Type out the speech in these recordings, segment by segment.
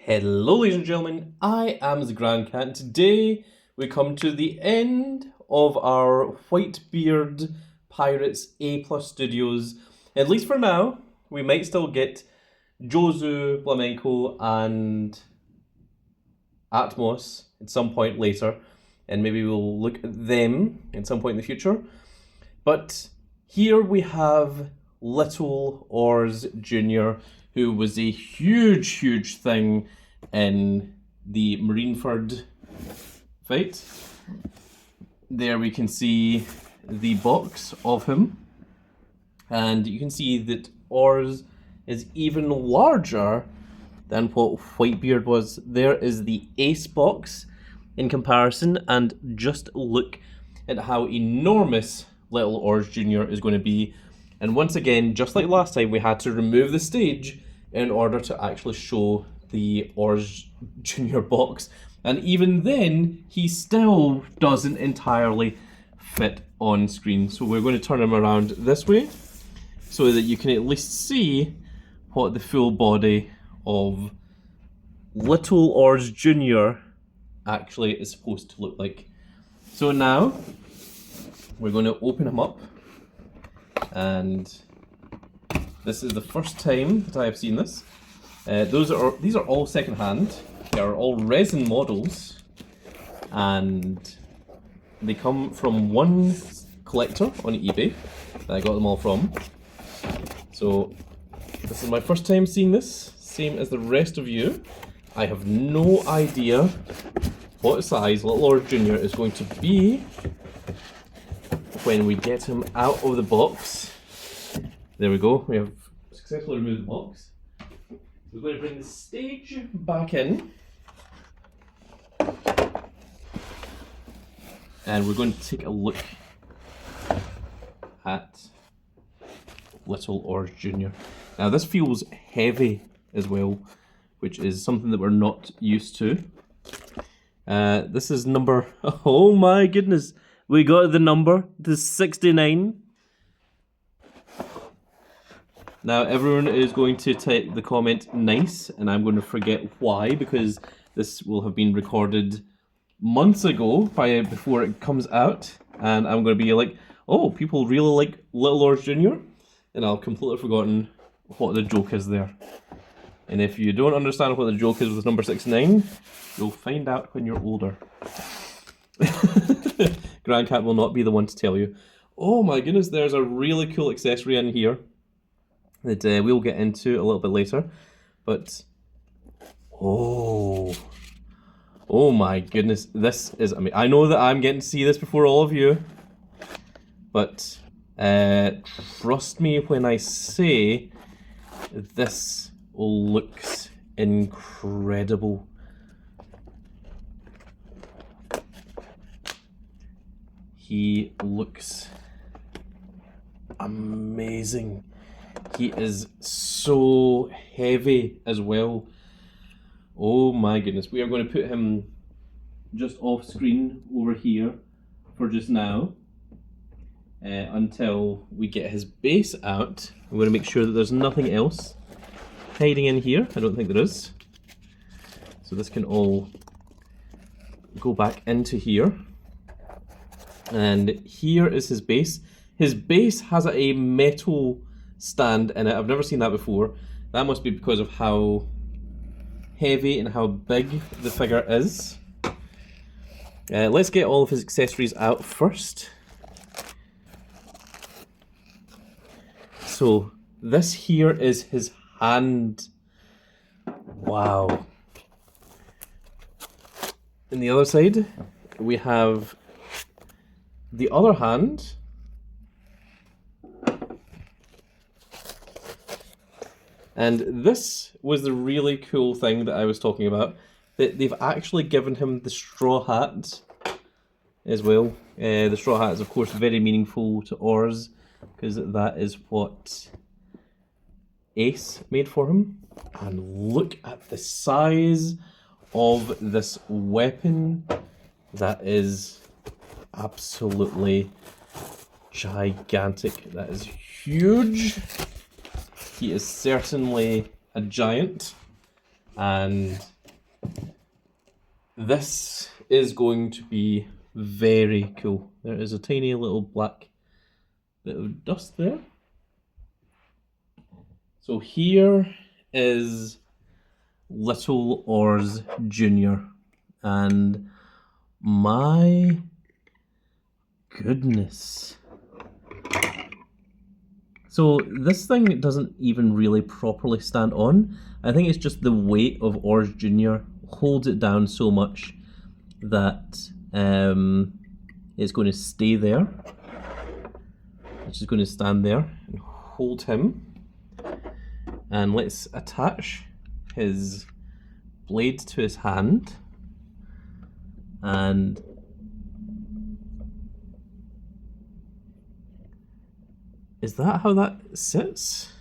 Hello ladies and gentlemen, I am the Grand Cat and today we come to the end of our Whitebeard Pirates A+ Studios. At least for now, we might still get Jozu, Flamenco and Atmos at some point later, and maybe we'll look at them at some point in the future. But here we have Little Oars Jr., who was a huge thing in the Marineford fight. There we can see the box of him, and you can see that Oars is even larger than what Whitebeard was. There is the Ace box in comparison, and just look at how enormous Little Oars Jr. is going to be. And once again, just like last time, we had to remove the stage in order to actually show the Oars Jr. box. And even then, he still doesn't entirely fit on screen. So we're going to turn him around this way so that you can at least see what the full body of Little Oars Jr. actually is supposed to look like. So now, we're going to open him up. And this is the first time that I have seen this. These are all secondhand. They are all resin models, and they come from one collector on eBay that I got them all from. So this is my first time seeing this, same as the rest of you. I have no idea what size Little Oars Jr. is going to be when we get him out of the box. There we go, we have successfully removed the box. We're going to bring the stage back in. And we're going to take a look at Little Oars Jr. Now this feels heavy as well, which is something that we're not used to. This is number, oh my goodness, we got the number, the 69. Now everyone is going to type the comment nice, and I'm going to forget why, because this will have been recorded months ago before it comes out, and I'm going to be like, oh, people really like Little Oars Jr., and I'll completely forgotten what the joke is there. And if you don't understand what the joke is with number 69, you'll find out when you're older. Grand Cat will not be the one to tell you. Oh my goodness, there's a really cool accessory in here that we'll get into a little bit later. But, oh my goodness, this is, I mean, I know that I'm getting to see this before all of you, but trust me when I say this looks incredible. He looks amazing. He is so heavy as well. Oh my goodness. We are going to put him just off screen over here for just now. Until we get his base out. I'm going to make sure that there's nothing else hiding in here. I don't think there is. So this can all go back into here. And here is his base. His base has a metal stand in it. I've never seen that before. That must be because of how heavy and how big the figure is. Let's get all of his accessories out first. So this here is his hand. Wow. In the other side, we have the other hand. And this was the really cool thing that I was talking about, that they've actually given him the straw hat as well. The straw hat is of course very meaningful to Oars, because that is what Ace made for him. And look at the size of this weapon. That is absolutely gigantic. That is huge. He is certainly a giant, and This is going to be very cool. There is a tiny little black bit of dust there. So here is Little Oars Junior, and my goodness. So this thing doesn't even really properly stand on. I think it's just the weight of Oars Junior holds it down so much that it's going to stay there. It's just going to stand there and hold him. And let's attach his blade to his hand. And is that how that sits?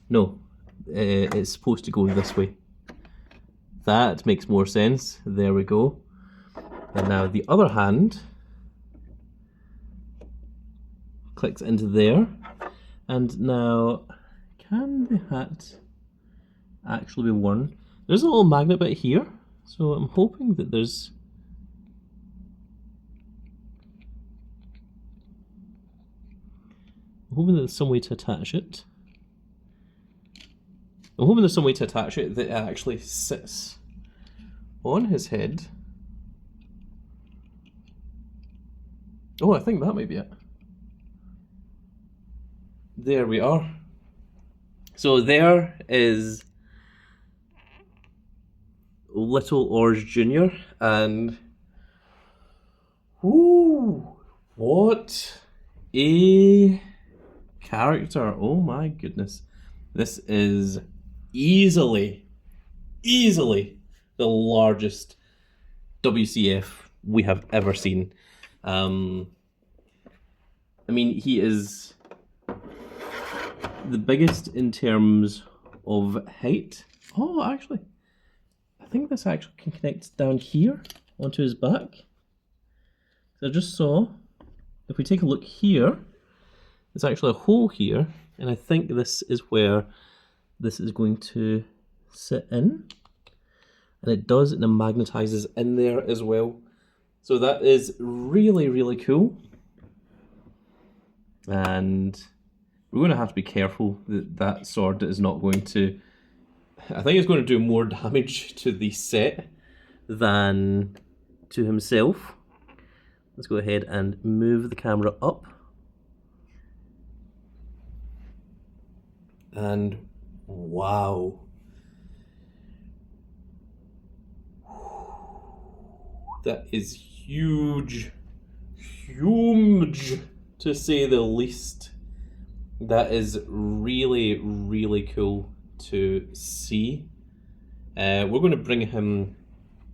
No, it's supposed to go this way. That makes more sense. There we go. And now the other hand clicks into there. And now, can the hat actually be worn? There's a little magnet bit here, so I'm hoping that there's... I'm hoping there's some way to attach it. I'm hoping there's some way to attach it that it actually sits on his head. Oh, I think that might be it. There we are. So there is Little Oars Junior, and whoo, what a character. Oh my goodness. This is easily the largest WCF we have ever seen. I mean, he is the biggest in terms of height. Oh, actually, I think this actually can connect down here onto his back. So I just saw, if we take a look here, there's actually a hole here, and I think this is where this is going to sit in. And it does, and it magnetizes in there as well. So that is really cool. And we're going to have to be careful that that sword is not going to... I think it's going to do more damage to the set than to himself. Let's go ahead and move the camera up. And wow. That is huge. Huge, to say the least. That is really cool to see. We're going to bring him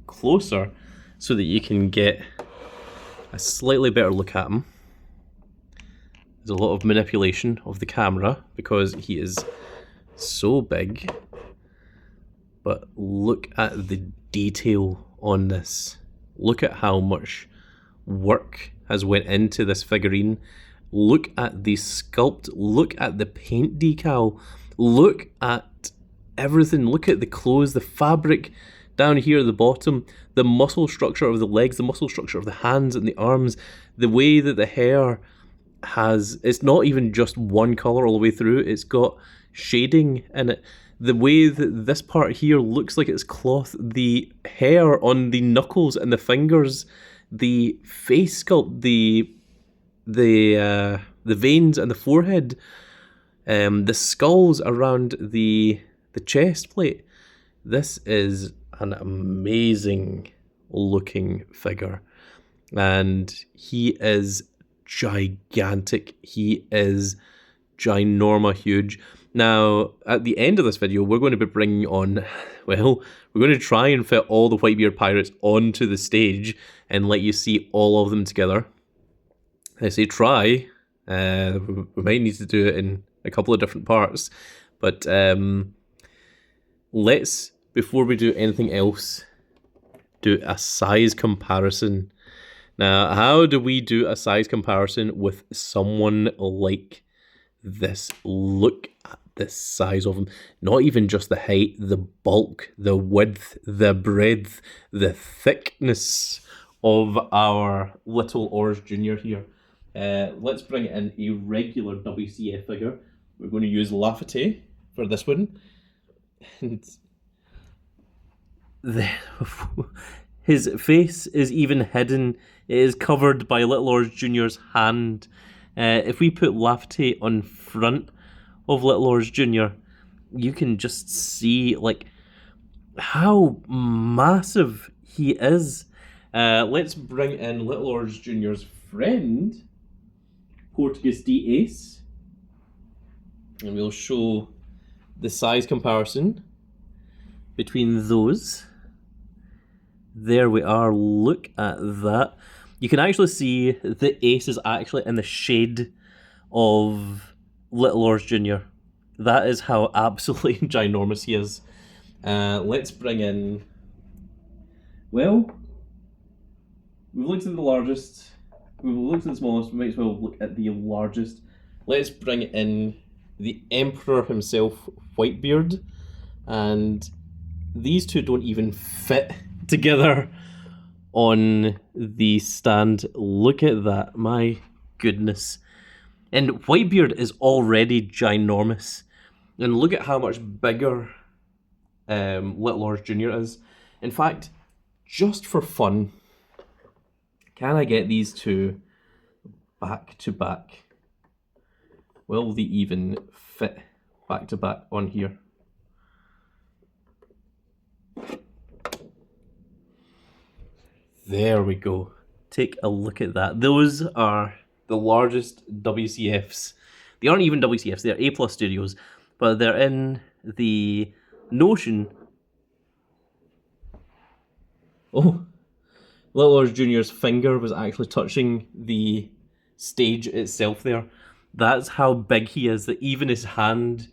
closer so that you can get a slightly better look at him. There's a lot of manipulation of the camera because he is so big. But look at the detail on this. Look at how much work has went into this figurine. Look at the sculpt. Look at the paint decal. Look at everything. Look at the clothes, the fabric down here at the bottom, the muscle structure of the legs, the muscle structure of the hands and the arms, the way that the hair has... It's not even just one colour all the way through. It's got shading in it. The way that this part here looks like it's cloth, the hair on the knuckles and the fingers, the face sculpt, the veins and the forehead, the skulls around the chest plate. This is an amazing looking figure, and he is gigantic. He is ginorma huge. Now, at the end of this video, we're going to be bringing on, well, we're going to try and fit all the Whitebeard pirates onto the stage and let you see all of them together. I say try. We might need to do it in a couple of different parts. But let's, before we do anything else, do a size comparison. Now, how do we do a size comparison with someone like this? Look at the size of them. Not even just the height, the bulk, the width, the breadth, the thickness of our little Oars Junior here. Let's bring in a regular WCF figure. We're going to use Lafferty for this one. And his face is even hidden. It is covered by Little Oars Junior's hand. If we put Lafferty on front of Little Oars Junior, you can just see like how massive he is. Let's bring in Little Oars Junior's friend, Portuguese D Ace, and we'll show the size comparison between those. There we are, look at that. You can actually see the Ace is actually in the shade of Little Oars Junior. That is how absolutely ginormous he is. Let's bring in, well, we've looked at the largest, we've looked at the smallest, we might as well look at the largest. Let's bring in the Emperor himself, Whitebeard, and these two don't even fit together on the stand. Look at that, my goodness. And Whitebeard is already ginormous. And look at how much bigger Little Oars Junior is. In fact, just for fun, can I get these two back to back? Will they even fit back to back on here? There we go. Take a look at that. Those are the largest WCFs. They aren't even WCFs, they're A+ studios, but they're in the Notion. Oh, Little Oars Junior's finger was actually touching the stage itself there. That's how big he is, that even his hand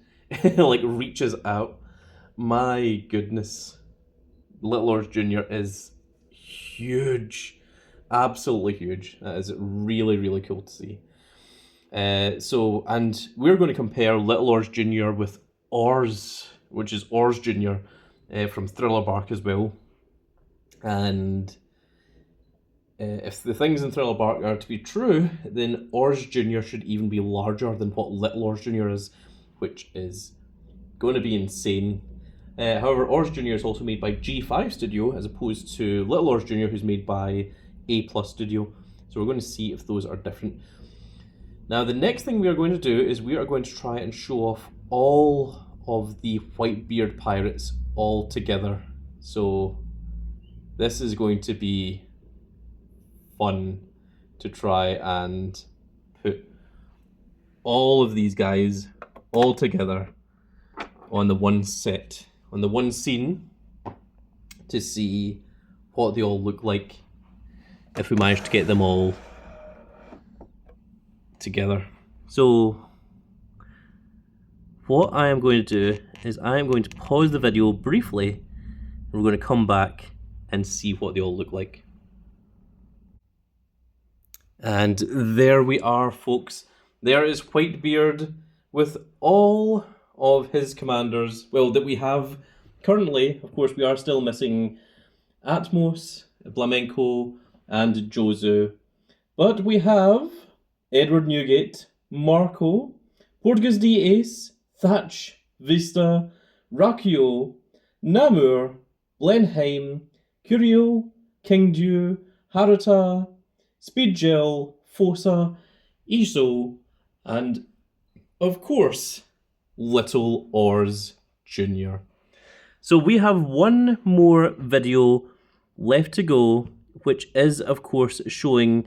like reaches out. My goodness. Little Oars Junior is huge. Absolutely huge. That is really, really cool to see. And we're going to compare Little Oars Junior with Oars, which is Oars Junior from Thriller Bark as well. And if the things in Thriller Bark are to be true, then Oars Junior should even be larger than what Little Oars Junior is, which is going to be insane. However, Oars Junior is also made by G5 Studio, as opposed to Little Oars Junior, who's made by A+ Studio. So we're going to see if those are different. Now, the next thing we are going to do is we are going to try and show off all of the Whitebeard pirates all together. So this is going to be fun to try and put all of these guys all together on the one set, on the one scene, to see what they all look like if we manage to get them all together. So what I am going to do is I am going to pause the video briefly, and we're going to come back and see what they all look like. And there we are, folks. There is Whitebeard with all of his commanders, well, that we have currently. Of course, we are still missing Atmos, Flamenco, and Jozu. But we have Edward Newgate, Marco, Portuguese D Ace, Thatch, Vista, Rakio, Namur, Blenheim, Curio, Kingdew, Haruta, Speedgel, Fossa, Iso, and of course, Little Oars Junior. So we have one more video left to go, which is of course showing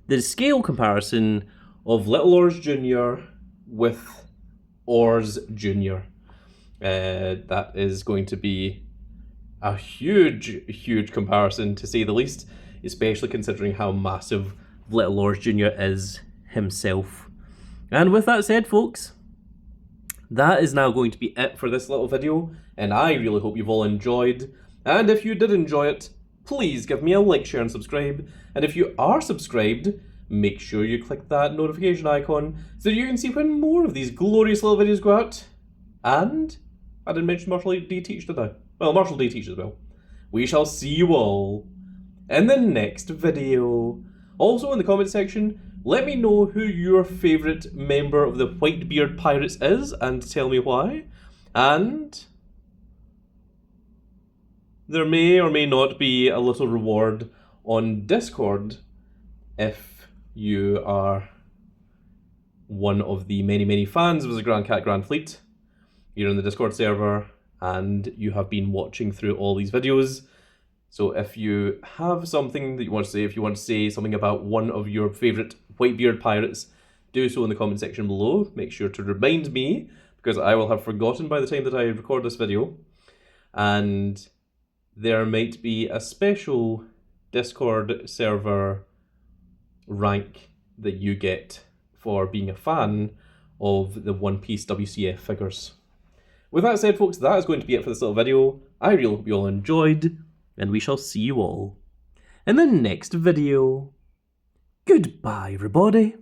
the scale comparison of Little Oars Junior with Oars Junior. That is going to be a huge comparison, to say the least, especially considering how massive Little Oars Junior is himself. And with that said, folks, that is now going to be it for this little video, and I really hope you've all enjoyed. And if you did enjoy it, please give me a like, share, and subscribe. And if you are subscribed, make sure you click that notification icon so that you can see when more of these glorious little videos go out. And I didn't mention Marshall D. Teach, did I? Well, Marshall D. Teach as well. We shall see you all in the next video. Also in the comment section, let me know who your favourite member of the Whitebeard Pirates is and tell me why. And there may or may not be a little reward on Discord if you are one of the many fans of the Grand Cat Grand Fleet. You're in the Discord server and you have been watching through all these videos. So if you have something that you want to say, if you want to say something about one of your favourite Whitebeard pirates, do so in the comment section below. Make sure to remind me, because I will have forgotten by the time that I record this video. And there might be a special Discord server rank that you get for being a fan of the One Piece WCF figures. With that said, folks, that is going to be it for this little video. I really hope you all enjoyed, and we shall see you all in the next video. Goodbye, everybody.